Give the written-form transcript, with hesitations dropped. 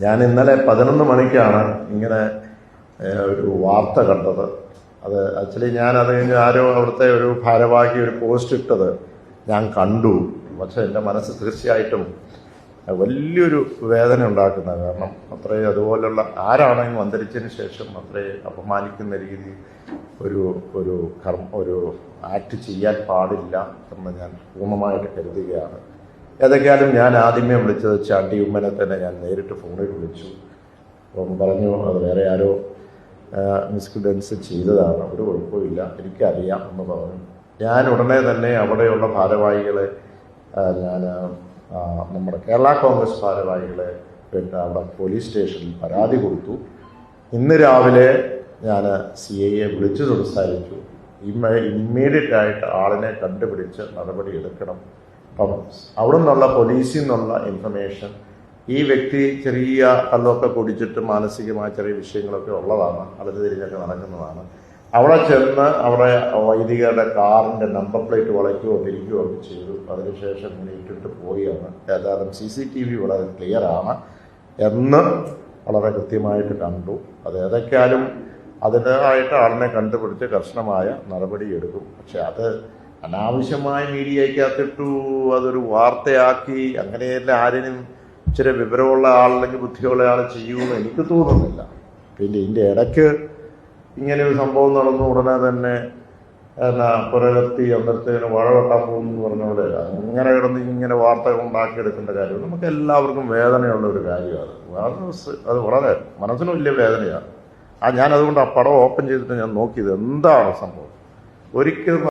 ഞാൻ ഇന്നലെ 11 മണിക്കാണ് ഇങ്ങനെ ഒരു വാർത്ത കണ്ടത്. അത് ആക്ച്വലി അത് കഴിഞ്ഞ് ആരോ അവിടുത്തെ ഒരു ഭാരവാഹി ഒരു പോസ്റ്റ് ഇട്ടത് ഞാൻ കണ്ടു. പക്ഷെ എൻ്റെ മനസ്സ് തീർച്ചയായിട്ടും വലിയൊരു വേദന ഉണ്ടാക്കുന്നത്. കാരണം അത്രയും അതുപോലുള്ള ആരാണെങ്കിലും അന്തരിച്ചതിന് ശേഷം അത്രയും അപമാനിക്കുന്ന രീതിയിൽ ഒരു ആക്ട് ചെയ്യാൻ പാടില്ല എന്ന് ഞാൻ പൂർണ്ണമായിട്ട് കരുതുകയാണ്. ഏതൊക്കെയാലും ഞാൻ ആദ്യമേ വിളിച്ചത് ചാണ്ടി ഉമ്മനെ തന്നെ ഞാൻ നേരിട്ട് ഫോണിൽ വിളിച്ചു. അപ്പം പറഞ്ഞു അത് വേറെ ആരോ മിസ്ഗൈഡൻസ് ചെയ്തതാണ്, ഒരു കുഴപ്പമില്ല, എനിക്കറിയാം എന്ന് പറഞ്ഞു. ഞാൻ ഉടനെ തന്നെ അവിടെയുള്ള ഭാരവാഹികളെ നമ്മുടെ കേരള കോൺഗ്രസ് ഭാരവാഹികളെ പിന്നെ അവിടെ പോലീസ് സ്റ്റേഷനിൽ പരാതി കൊടുത്തു. ഇന്ന് രാവിലെ ഞാൻ CIയെ വിളിച്ചു സംസാരിച്ചു. ഇമ്മീഡിയറ്റ് ആയിട്ട് ആളിനെ കണ്ടുപിടിച്ച് നടപടി എടുക്കണം. അപ്പം അവിടെ നിന്നുള്ള പോലീസിൽ നിന്നുള്ള ഇൻഫർമേഷൻ ഈ വ്യക്തി ചെറിയ കല്ലൊക്കെ കുടിച്ചിട്ട് മാനസികമായ ചെറിയ വിഷയങ്ങളൊക്കെ ഉള്ളതാണ്, അതിന് തിരിഞ്ഞൊക്കെ നടക്കുന്നതാണ്. അവിടെ ചെന്ന് അവിടെ വൈദികരുടെ കാറിൻ്റെ നമ്പർ പ്ലേറ്റ് വളയ്ക്കുകയോ തിരിക്കുകയോ ഒക്കെ ചെയ്തു. അതിനുശേഷം ഇങ്ങനെ ഇട്ടിട്ട് പോയാണ്. ഏതായാലും CCTV വളരെ ക്ലിയറാണ് എന്ന് വളരെ കൃത്യമായിട്ട് കണ്ടു. അത് ഏതൊക്കെയാലും അതിനായിട്ട് ആളിനെ കണ്ടുപിടിച്ച് കർശനമായ നടപടി എടുക്കും. പക്ഷെ അത് അനാവശ്യമായ മീഡിയയ്ക്കകത്തിട്ടു അതൊരു വാർത്തയാക്കി അങ്ങനെയെല്ലാം ആരെയും ഇച്ചിരി വിവരമുള്ള ആളല്ലെങ്കിൽ ബുദ്ധിയുള്ള ആൾ ചെയ്യുമെന്ന് എനിക്ക് തോന്നുന്നില്ല. പിന്നെ ഇതിൻ്റെ ഇടയ്ക്ക് ഇങ്ങനെ ഒരു സംഭവം നടന്നു ഉടനെ തന്നെ പുരകത്തി അന്തരത്തിന് വാഴ വെട്ടാൻ പോകുന്നു പറഞ്ഞ പോലെ അങ്ങനെ കിടന്ന് ഇങ്ങനെ വാർത്തകൾ ഉണ്ടാക്കിയെടുക്കേണ്ട കാര്യം നമുക്ക് എല്ലാവർക്കും വേദനയുള്ള ഒരു കാര്യമാണ്. അത് വളരെ മനസ്സിന് വലിയ വേദനയാണ്. ഞാൻ അതുകൊണ്ട് ആ പടം ഓപ്പൺ ചെയ്തിട്ട് ഞാൻ നോക്കിയത് എന്താണ് സംഭവം. ഒരിക്കലും